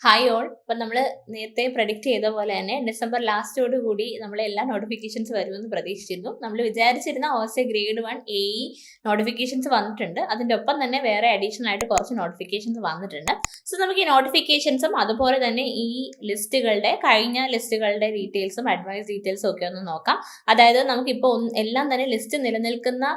Hi all. ഇപ്പം നമ്മൾ നേരത്തെ പ്രഡിക്റ്റ് ചെയ്ത പോലെ തന്നെ ഡിസംബർ ലാസ്റ്റോട് കൂടി നമ്മളെ എല്ലാ നോട്ടിഫിക്കേഷൻസ് വരുമെന്ന് പ്രതീക്ഷിച്ചിരുന്നു. നമ്മൾ വിചാരിച്ചിരുന്ന OSA ഗ്രേഡ് 1 AE നോട്ടിഫിക്കേഷൻസ് വന്നിട്ടുണ്ട്. അതിൻ്റെ ഒപ്പം തന്നെ വേറെ അഡീഷണൽ ആയിട്ട് കുറച്ച് നോട്ടിഫിക്കേഷൻസ് വന്നിട്ടുണ്ട്. സോ നമുക്ക് ഈ നോട്ടിഫിക്കേഷൻസും അതുപോലെ തന്നെ ഈ കഴിഞ്ഞ ലിസ്റ്റുകളുടെ ഡീറ്റെയിൽസും അഡ്വൈസ് ഡീറ്റെയിൽസും ഒക്കെ ഒന്ന് നോക്കാം. അതായത് നമുക്കിപ്പോൾ എല്ലാം തന്നെ ലിസ്റ്റ് നിലനിൽക്കുന്ന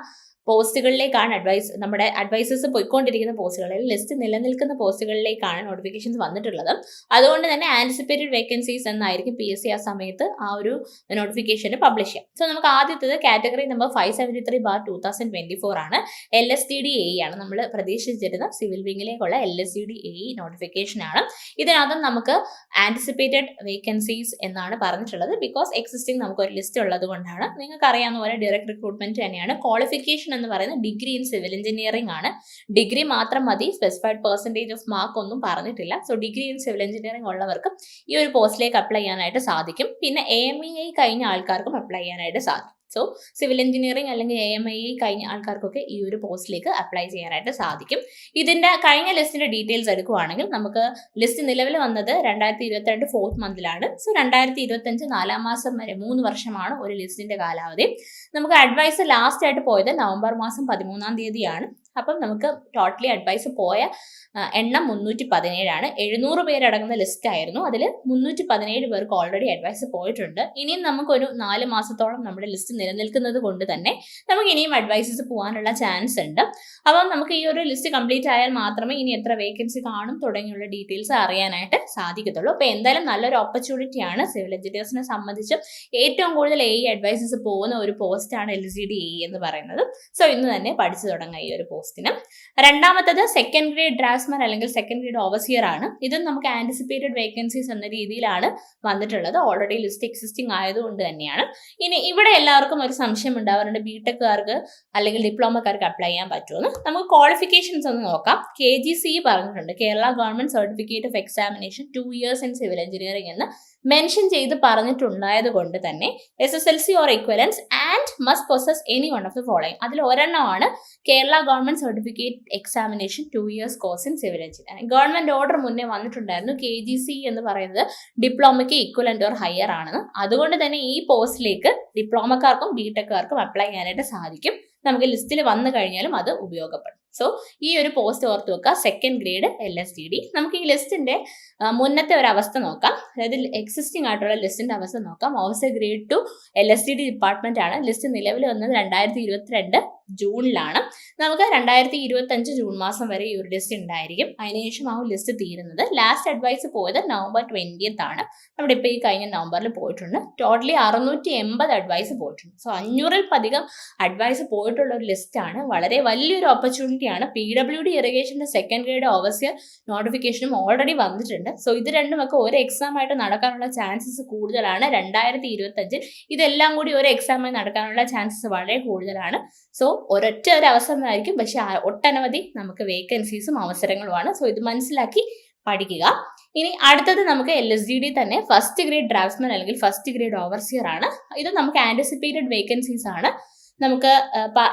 പോസ്റ്റുകളിലേക്കാണ് നമ്മുടെ അഡ്വൈസേഴ്സ് പോയിക്കൊണ്ടിരിക്കുന്ന പോസ്റ്റുകളിൽ ലിസ്റ്റ് നിലനിൽക്കുന്ന പോസ്റ്റുകളിലേക്കാണ് നോട്ടിഫിക്കേഷൻസ് വന്നിട്ടുള്ളത്. അതുകൊണ്ട് തന്നെ ആൻറ്റിസിപ്പേറ്റഡ് വേക്കൻസീസ് എന്നായിരിക്കും PSC ആ സമയത്ത് ആ ഒരു നോട്ടിഫിക്കേഷൻ പബ്ലിഷ് ചെയ്യാം. സോ നമുക്ക് ആദ്യത്തേത് കാറ്റഗറി നമ്പർ 573/2024 ആണ്. LSTD AE ആണ് നമ്മൾ പ്രതീക്ഷിച്ചിരുന്ന സിവിൽ വിങ്ങിലേക്കുള്ള LSTD AE നോട്ടിഫിക്കേഷൻ ആണ്. ഇതിനകത്തും നമുക്ക് ആൻറ്റിസിപ്പേറ്റഡ് വേക്കൻസീസ് എന്നാണ് പറഞ്ഞിട്ടുള്ളത്. ബിക്കോസ് എക്സിസ്റ്റിംഗ് നമുക്ക് ഒരു ലിസ്റ്റ് ഉള്ളത് കൊണ്ടാണ്. നിങ്ങൾക്ക് അറിയാവുന്ന പോലെ ഡയറക്ട് റിക്രൂട്ട്മെന്റ് തന്നെയാണ്. ക്വാളിഫിക്കേഷൻ എന്ന് പറയുന്നത് ഡിഗ്രി ഇൻ സിവിൽ എഞ്ചിനീയറിംഗ് ആണ്. ഡിഗ്രി മാത്രം മതി, സ്പെസിഫൈഡ് പെർസെൻറ്റേജ് ഓഫ് മാർക്ക് ഒന്നും പറഞ്ഞിട്ടില്ല. So degree in civil engineering ഉള്ളവർക്ക് ഈ ഒരു പോസ്റ്റിലേക്ക് അപ്ലൈ ചെയ്യാനായിട്ട് സാധിക്കും. പിന്നെ AMEI കഴിഞ്ഞ ആൾക്കാർക്കും അപ്ലൈ ചെയ്യാനായിട്ട് സാധിക്കും. സോ സിവിൽ എഞ്ചിനീയറിംഗ് അല്ലെങ്കിൽ AMEI കഴിഞ്ഞ ആൾക്കാർക്കൊക്കെ ഈ ഒരു പോസ്റ്റിലേക്ക് അപ്ലൈ ചെയ്യാനായിട്ട് സാധിക്കും. ഇതിന്റെ കഴിഞ്ഞ ലിസ്റ്റിന്റെ ഡീറ്റെയിൽസ് എടുക്കുകയാണെങ്കിൽ നമുക്ക് ലിസ്റ്റ് നിലവിൽ വന്നത് 2022 4th മന്തിലാണ്. സോ 2025 4ാം മാസം വരെ 3 വർഷമാണ് ഒരു ലിസ്റ്റിന്റെ കാലാവധി. നമുക്ക് അഡ്വൈസ് ലാസ്റ്റ് ആയിട്ട് പോയത് നവംബർ മാസം 13ാം തീയതിയാണ്. അപ്പം നമുക്ക് ടോട്ടലി അഡ്വൈസ് പോയ എണ്ണം 317 ആണ്. 700 പേരടങ്ങുന്ന ലിസ്റ്റ് ആയിരുന്നു. അതിൽ 317 പേർക്ക് ഓൾറെഡി അഡ്വൈസ് പോയിട്ടുണ്ട്. ഇനിയും നമുക്കൊരു 4 മാസത്തോളം നമ്മുടെ ലിസ്റ്റ് നിലനിൽക്കുന്നത് കൊണ്ട് തന്നെ നമുക്ക് ഇനിയും അഡ്വൈസസ് പോകാനുള്ള ചാൻസ് ഉണ്ട്. അപ്പം നമുക്ക് ഈ ഒരു ലിസ്റ്റ് കംപ്ലീറ്റ് ആയാൽ മാത്രമേ ഇനി എത്ര വേക്കൻസി കാണും തുടങ്ങിയുള്ള ഡീറ്റെയിൽസ് അറിയാനായിട്ട് സാധിക്കത്തുള്ളൂ. അപ്പോൾ എന്തായാലും നല്ലൊരു ഓപ്പർച്യൂണിറ്റിയാണ് സിവിൽ എഞ്ചിനീയേഴ്സിനെ സംബന്ധിച്ച്. ഏറ്റവും കൂടുതൽ AE അഡ്വൈസസ് പോകുന്ന ഒരു പോസ്റ്റാണ് LSTD AE എന്ന് പറയുന്നത്. സോ ഇന്ന് തന്നെ പഠിച്ചു തുടങ്ങാം ഈ ഒരു പോസ്റ്റിന്. രണ്ടാമത്തത് സെക്കൻഡ് ഗ്രേഡ് ഡ്രാഫ്റ്റ്സ്മാൻ അല്ലെങ്കിൽ സെക്കൻഡ് ഗ്രേഡ് ഓവർസിയർ ആണ്. ഇതും നമുക്ക് ആൻറ്റിസിപ്പേറ്റഡ് വേക്കൻസീസ് എന്ന രീതിയിലാണ് വന്നിട്ടുള്ളത്. ഓൾറെഡി ലിസ്റ്റ് എക്സിസ്റ്റിംഗ് ആയതുകൊണ്ട് തന്നെയാണ്. ഇനി ഇവിടെ എല്ലാവർക്കും ഒരു സംശയം ഉണ്ടാവാറുണ്ട്, BTechകാർക്ക് അല്ലെങ്കിൽ ഡിപ്ലോമക്കാർക്ക് അപ്ലൈ ചെയ്യാൻ പറ്റുമെന്ന്. നമുക്ക് ക്വാളിഫിക്കേഷൻസ് ഒന്ന് നോക്കാം. KGCE പറഞ്ഞിട്ടുണ്ട്, Kerala government certificate of examination 2 years in civil engineering എന്ന് മെൻഷൻ ചെയ്ത് പറഞ്ഞിട്ടുണ്ടായത് കൊണ്ട് തന്നെ SSLC or equivalents and must possess any one of the following. അതിൽ ഒരെണ്ണമാണ് Kerala government certificate examination 2 years course in civil engineering. Government order മുന്നേ വന്നിട്ടുണ്ടായിരുന്നു. KGCE എന്ന് പറയുന്നത് ഡിപ്ലോമയ്ക്ക് ഇക്വലന്റ് ഓർ ഹയർ ആണെന്ന്. അതുകൊണ്ട് തന്നെ ഈ പോസ്റ്റിലേക്ക് ഡിപ്ലോമക്കാർക്കും BTechകാർക്കും അപ്ലൈ ചെയ്യാനായിട്ട് സാധിക്കും. നമുക്ക് ലിസ്റ്റിൽ വന്നു കഴിഞ്ഞാലും അത് ഉപയോഗപ്പെടും. സോ ഈ ഒരു പോസ്റ്റ് ഓർത്ത് വെക്കുക, സെക്കൻഡ് ഗ്രേഡ് LSTD. നമുക്ക് ഈ ലിസ്റ്റിന്റെ മുന്നത്തെ ഒരു അവസ്ഥ നോക്കാം. അതായത് എക്സിസ്റ്റിംഗ് ആയിട്ടുള്ള ലിസ്റ്റിന്റെ അവസ്ഥ നോക്കാം. OSA ഗ്രേഡ് 2 LSTD ഡിപ്പാർട്ട്മെന്റ് ആണ്. ലിസ്റ്റ് നിലവിൽ വന്നത് 2022 ജൂണിലാണ്. നമുക്ക് 2025 ജൂൺ മാസം വരെ ഈ ഒരു ലിസ്റ്റ് ഉണ്ടായിരിക്കും. അതിനുശേഷം ആ ലിസ്റ്റ് തീരുന്നത്. ലാസ്റ്റ് അഡ്വൈസ് പോയത് നവംബർ 20th ആണ്. നമ്മുടെ ഇപ്പോൾ ഈ കഴിഞ്ഞ നവംബറിൽ പോയിട്ടുണ്ട്. ടോട്ടലി 680 അഡ്വൈസ് പോയിട്ടുണ്ട്. സോ 500-ൽ പധികം അഡ്വൈസ് പോയിട്ടുള്ള ഒരു ലിസ്റ്റാണ്. വളരെ വലിയൊരു ഓപ്പർച്യൂണിറ്റിയാണ്. PWD ഇറിഗേഷന്റെ സെക്കൻഡ് ഗ്രേഡ് ഓവർസിയർ നോട്ടിഫിക്കേഷനും ഓൾറെഡി വന്നിട്ടുണ്ട്. സോ ഇത് രണ്ടും ഒക്കെ ഒരു എക്സാം ആയിട്ട് നടക്കാനുള്ള ചാൻസസ് കൂടുതലാണ്. 2025 ഇതെല്ലാം കൂടി ഒരു എക്സാമായി നടക്കാനുള്ള ചാൻസസ് വളരെ കൂടുതലാണ്. സോ ഒരൊറ്റ ഒരു അവസരമായിരിക്കും, പക്ഷെ ഒട്ടനവധി നമുക്ക് വേക്കൻസീസും അവസരങ്ങളുമാണ്. സോ ഇത് മനസ്സിലാക്കി പഠിക്കുക. ഇനി അടുത്തത് നമുക്ക് LSTD തന്നെ ഫസ്റ്റ് ഗ്രേഡ് ഡ്രാഫ്റ്റ്സ്മാൻ അല്ലെങ്കിൽ ഫസ്റ്റ് ഗ്രേഡ് ഓവർസിയർ ആണ്. ഇത് നമുക്ക് ആൻറ്റിസിപ്പേറ്റഡ് വേക്കൻസീസ് ആണ്. നമുക്ക്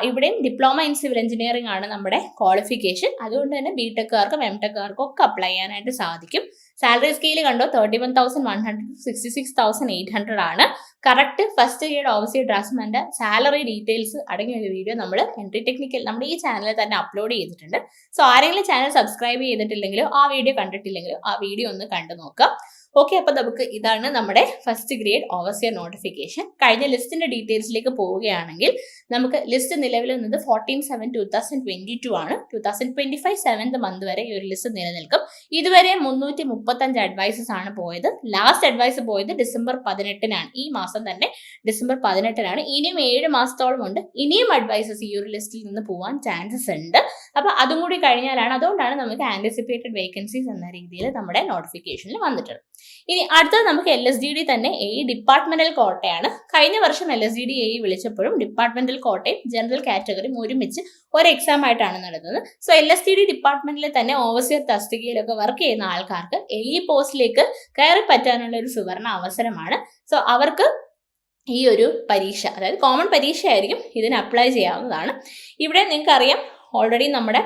ഇവിടെയും ഡിപ്ലോമ ഇൻ സിവിൽ എഞ്ചിനീയറിംഗ് ആണ് നമ്മുടെ ക്വാളിഫിക്കേഷൻ. അതുകൊണ്ട് തന്നെ BTechകാർക്കും MTechകാർക്കും ഒക്കെ അപ്ലൈ ചെയ്യാനായിട്ട് സാധിക്കും. സാലറി സ്കെയിൽ കണ്ടോ, 31,100 to 66,800 ആണ്. കറക്റ്റ് ഫസ്റ്റ് ഗ്രേഡ് ഓവർസിയർ ഡ്രാഫ്റ്റ്സ്മാന്റെ സാലറി ഡീറ്റെയിൽസ് അടങ്ങിയ ഒരു വീഡിയോ നമ്മൾ എൻട്രി ടെക്നിക്കൽ നമ്മുടെ ഈ ചാനലിൽ തന്നെ അപ്ലോഡ് ചെയ്തിട്ടുണ്ട്. സോ ആരെങ്കിലും ചാനൽ സബ്സ്ക്രൈബ് ചെയ്തിട്ടില്ലെങ്കിലോ ആ വീഡിയോ കണ്ടിട്ടില്ലെങ്കിലോ ആ വീഡിയോ ഒന്ന് കണ്ടു നോക്കാം. ഓക്കെ, അപ്പോൾ നമുക്ക് ഇതാണ് നമ്മുടെ ഫസ്റ്റ് ഗ്രേഡ് ഓവർസിയർ നോട്ടിഫിക്കേഷൻ. കഴിഞ്ഞ ലിസ്റ്റിന്റെ ഡീറ്റെയിൽസിലേക്ക് പോവുകയാണെങ്കിൽ നമുക്ക് ലിസ്റ്റ് നിലവിൽ വന്നത് 14/7/2022 ആണ്. 2025 7th മന്ത് വരെ ഈ ഒരു ലിസ്റ്റ് നിലനിൽക്കും. ഇതുവരെ 335 അഡ്വൈസസ് ആണ് പോയത്. ലാസ്റ്റ് അഡ്വൈസ് പോയത് ഡിസംബർ 18-നാണ്. ഈ മാസം തന്നെ ഡിസംബർ 18-നാണ്. ഇനിയും 7 മാസത്തോളം ഉണ്ട്. ഇനിയും അഡ്വൈസസ് ഈ ഒരു ലിസ്റ്റിൽ നിന്ന് പോകാൻ ചാൻസസ് ഉണ്ട്. അപ്പോൾ അതും കൂടി കഴിഞ്ഞാലാണ്, അതുകൊണ്ടാണ് നമുക്ക് ആൻറ്റിസിപ്പേറ്റഡ് വേക്കൻസീസ് എന്ന രീതിയിൽ നമ്മുടെ നോട്ടിഫിക്കേഷനിൽ വന്നിട്ടുള്ളത്. ഇനി അടുത്തത് നമുക്ക് LSTD തന്നെ AE ഡിപ്പാർട്ട്മെന്റൽ കോട്ടയാണ്. കഴിഞ്ഞ വർഷം LSTD AE വിളിച്ചപ്പോഴും ഡിപ്പാർട്ട്മെന്റൽ കോട്ടയും ജനറൽ കാറ്റഗറിയും ഒരുമിച്ച് ഒരു എക്സാം ആയിട്ടാണ് നടത്തുന്നത്. സോ LSTD ഡിപ്പാർട്ട്മെന്റിൽ തന്നെ ഓവർസിയർ തസ്തികയിലൊക്കെ വർക്ക് ചെയ്യുന്ന ആൾക്കാർക്ക് AE പോസ്റ്റിലേക്ക് കയറി പറ്റാനുള്ള ഒരു സുവർണ അവസരമാണ്. സോ അവർക്ക് ഈ ഒരു പരീക്ഷ, അതായത് കോമൺ പരീക്ഷ ആയിരിക്കും, ഇതിന് അപ്ലൈ ചെയ്യാവുന്നതാണ്. ഇവിടെ നിങ്ങൾക്കറിയാം ഓൾറെഡി നമ്മുടെ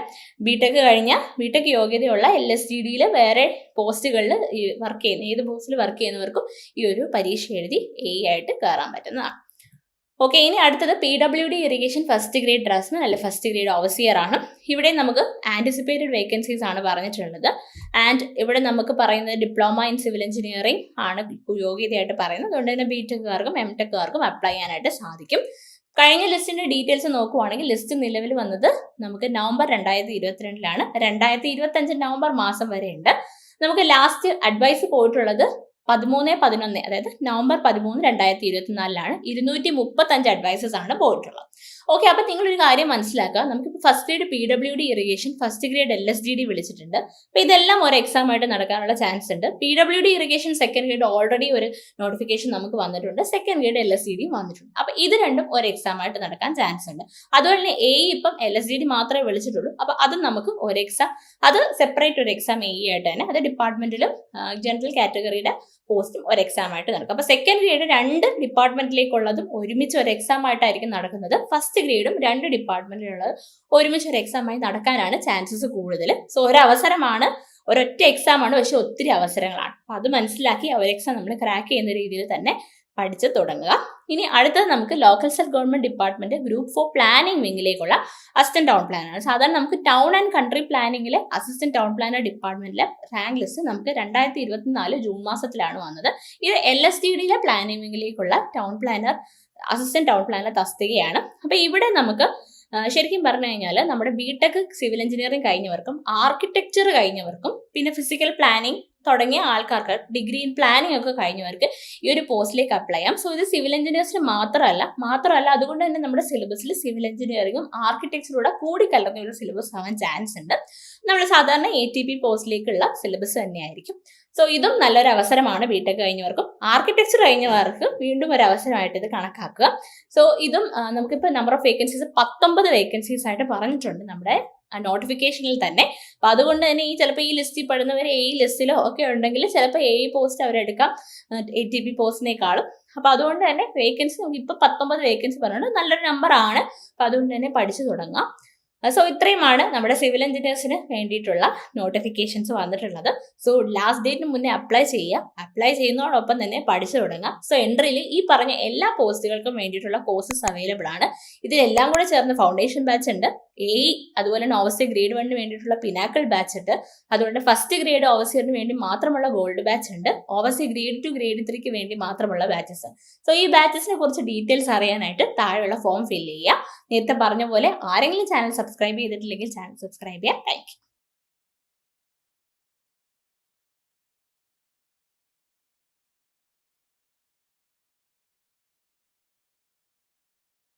ബിടെക് കഴിഞ്ഞ ബിടെക് യോഗ്യതയുള്ള LSGDയിൽ വേറെ പോസ്റ്റുകളിൽ വർക്ക് ചെയ്യുന്ന ഏത് പോസ്റ്റിൽ വർക്ക് ചെയ്യുന്നവർക്കും ഈ ഒരു പരീക്ഷ എഴുതി AE ആയിട്ട് കയറാൻ പറ്റുന്നതാണ്. ഓക്കെ, ഇനി അടുത്തത് PWD irrigation first grade draughtsman അല്ലെ ഫസ്റ്റ് ഗ്രേഡ് ഓവർസിയർ ആണ്. ഇവിടെ നമുക്ക് ആൻറ്റിസിപ്പേറ്റഡ് വേക്കൻസീസ് ആണ് പറഞ്ഞിട്ടുള്ളത്. ആൻഡ് ഇവിടെ നമുക്ക് പറയുന്നത് ഡിപ്ലോമ ഇൻ സിവിൽ എഞ്ചിനീയറിംഗ് ആണ് യോഗ്യതയായിട്ട് പറയുന്നത്. അതുകൊണ്ട് തന്നെ BTechകാർക്കും MTechകാർക്കും അപ്ലൈ ചെയ്യാനായിട്ട് സാധിക്കും. കഴിഞ്ഞ ലിസ്റ്റിന്റെ ഡീറ്റെയിൽസ് നോക്കുവാണെങ്കിൽ ലിസ്റ്റ് നിലവിൽ വന്നത് നമുക്ക് നവംബർ 2022 2025 നവംബർ മാസം വരെ ഉണ്ട്. നമുക്ക് ലാസ്റ്റ് അഡ്വൈസ് പോയിട്ടുള്ളത് 13/11 അതായത് നവംബർ 13, 2024 235 അഡ്വൈസസ് ആണ് പോയിട്ടുള്ളത്. ഓക്കെ, അപ്പൊ നിങ്ങളൊരു കാര്യം മനസ്സിലാക്കുക, നമുക്കിപ്പോൾ first grade PWD irrigation first grade LSGD വിളിച്ചിട്ടുണ്ട്. അപ്പൊ ഇതെല്ലാം ഒരു എക്സാം ആയിട്ട് നടക്കാനുള്ള ചാൻസ് ഉണ്ട്. PWD irrigation second grade already ഒരു നോട്ടിഫിക്കേഷൻ നമുക്ക് വന്നിട്ടുണ്ട്, സെക്കൻഡ് ഗ്രേഡ് LSGD വന്നിട്ടുണ്ട്. അപ്പൊ ഇത് രണ്ടും ഒരു എക്സാം ആയിട്ട് നടക്കാൻ ചാൻസ് ഉണ്ട്. അതുപോലെ തന്നെ AE ഇപ്പം LSGD മാത്രമേ വിളിച്ചിട്ടുള്ളൂ. അപ്പൊ അത് നമുക്ക് ഒരു എക്സാം, അത് സെപ്പറേറ്റ് ഒരു എക്സാം AE ആയിട്ട് തന്നെ, അത് ഡിപ്പാർട്ട്മെന്റിലും ജനറൽ കാറ്റഗറിയുടെ പോസ്റ്റും ഒരു എക്സാം ആയിട്ട് നടക്കും. അപ്പൊ സെക്കൻഡ് ഗ്രേഡ് 2 ഡിപ്പാർട്ട്മെന്റിലേക്കുള്ളതും ഒരുമിച്ച് ഒരു എക്സാം ആയിട്ടായിരിക്കും നടക്കുന്നത്. ഫസ്റ്റ് ഗ്രേഡും 2 ഡിപ്പാർട്ട്മെന്റിലുള്ളത് ഒരുമിച്ച് ഒരു എക്സാം ആയി നടക്കാനാണ് ചാൻസസ് കൂടുതൽ. സോ ഒരു അവസരമാണ്, ഒരൊറ്റ എക്സാം ആണ്, പക്ഷെ ഒത്തിരി അവസരങ്ങളാണ്. അപ്പൊ അത് മനസ്സിലാക്കി ഒരു എക്സാം നമ്മൾ ക്രാക്ക് ചെയ്യുന്ന രീതിയിൽ തന്നെ പഠിച്ചു തുടങ്ങുക. ഇനി അടുത്തത് നമുക്ക് local self government department group 4 planning വിങ്ങിലേക്കുള്ള അസിസ്റ്റന്റ് ടൗൺ പ്ലാനർ. സാധാരണ നമുക്ക് ടൗൺ ആൻഡ് കൺട്രി പ്ലാനിങ്ങിലെ അസിസ്റ്റന്റ് ടൗൺ പ്ലാനർ ഡിപ്പാർട്ട്മെന്റിലെ റാങ്ക് ലിസ്റ്റ് നമുക്ക് 2024 ജൂൺ മാസത്തിലാണ് വന്നത്. ഇത് LSTDയിലെ പ്ലാനിംഗ് വിങ്ങിലേക്കുള്ള town planner assistant town planner തസ്തികയാണ്. അപ്പൊ ഇവിടെ നമുക്ക് ശരിക്കും പറഞ്ഞു കഴിഞ്ഞാൽ നമ്മുടെ BTech സിവിൽ എഞ്ചിനീയറിംഗ് കഴിഞ്ഞവർക്കും ആർക്കിടെക്ചർ കഴിഞ്ഞവർക്കും പിന്നെ ഫിസിക്കൽ പ്ലാനിംഗ് തുടങ്ങിയ ആൾക്കാർക്ക് ഡിഗ്രി ഇൻ പ്ലാനിംഗ് ഒക്കെ കഴിഞ്ഞവർക്ക് ഈ ഒരു പോസ്റ്റിലേക്ക് അപ്ലൈ ചെയ്യാം. സോ ഇത് സിവിൽ എഞ്ചിനീയേഴ്സിന് മാത്രമല്ല അതുകൊണ്ട് തന്നെ നമ്മുടെ സിലബസിൽ സിവിൽ എഞ്ചിനീയറിംഗും ആർക്കിടെക്ചറൂടെ കൂടിക്കലർന്ന ഒരു സിലബസ് ആവാൻ ചാൻസ് ഉണ്ട്. നമ്മൾ സാധാരണ ATP പോസ്റ്റിലേക്കുള്ള സിലബസ് തന്നെയായിരിക്കും. സോ ഇതും നല്ലൊരു അവസരമാണ് BTech കഴിഞ്ഞവർക്കും. ആർക്കിടെക്ചർ കഴിഞ്ഞവർക്ക് വീണ്ടും ഒരു അവസരമായിട്ട് ഇത് കണക്കാക്കുക. സോ ഇതും നമുക്കിപ്പോൾ നമ്പർ ഓഫ് വേക്കൻസീസ് 19 വേക്കൻസീസ് ആയിട്ട് പറഞ്ഞിട്ടുണ്ട് നമ്മുടെ നോട്ടിഫിക്കേഷനിൽ തന്നെ. അപ്പൊ അതുകൊണ്ട് തന്നെ ചിലപ്പോൾ ഈ ലിസ്റ്റിൽ പെടുന്നവർ AE ലിസ്റ്റിലോ ഒക്കെ ഉണ്ടെങ്കിൽ ചിലപ്പോൾ AE പോസ്റ്റ് അവരെടുക്കാം ATP പോസ്റ്റിനേക്കാളും. അപ്പൊ അതുകൊണ്ട് തന്നെ വേക്കൻസി നമുക്ക് ഇപ്പൊ 19 വേക്കൻസി പറഞ്ഞിട്ടുണ്ട്, നല്ലൊരു നമ്പർ ആണ്. അപ്പൊ അതുകൊണ്ട് തന്നെ പഠിച്ചു തുടങ്ങാം. സോ ഇത്രയുമാണ് നമ്മുടെ സിവിൽ എഞ്ചിനീയേഴ്സിന് വേണ്ടിയിട്ടുള്ള നോട്ടിഫിക്കേഷൻസ് വന്നിട്ടുള്ളത്. സോ ലാസ്റ്റ് ഡേറ്റിന് മുന്നേ അപ്ലൈ ചെയ്യുന്നതോടൊപ്പം തന്നെ പഠിച്ചു തുടങ്ങുക. സോ എൻട്രിയിൽ ഈ പറഞ്ഞ എല്ലാ പോസ്റ്റുകൾക്കും വേണ്ടിയിട്ടുള്ള കോഴ്സസ് അവൈലബിൾ ആണ്. ഇതിലെല്ലാം കൂടെ ചേർന്ന് ഫൗണ്ടേഷൻ ബാച്ച് ഉണ്ട്, AE അതുപോലെ തന്നെ ഓവർസിയർ ഗ്രേഡ് 1 വേണ്ടിയിട്ടുള്ള പിനാക്കിൾ ബാച്ച് ഉണ്ട്, അതുകൊണ്ട് ഫസ്റ്റ് ഗ്രേഡ് ഓവർസിയറിന് വേണ്ടി മാത്രമുള്ള ഗോൾഡ് ബാച്ച് ഉണ്ട്, ഓവർസിയർ ഗ്രേഡ് 2 ഗ്രേഡ് 3ക്ക് വേണ്ടി മാത്രമുള്ള ബാച്ചസ്. സോ ഈ ബാച്ചസിനെ കുറിച്ച് ഡീറ്റെയിൽസ് അറിയാനായിട്ട് താഴെയുള്ള ഫോം ഫില്ല് ചെയ്യുക. നേരത്തെ പറഞ്ഞ പോലെ ആരെങ്കിലും ചാനൽ സബ്സ്ക്രൈബ് ചെയ്തിട്ടില്ലെങ്കിൽ ചാനൽ സബ്സ്ക്രൈബ് ചെയ്യുക. Thank you.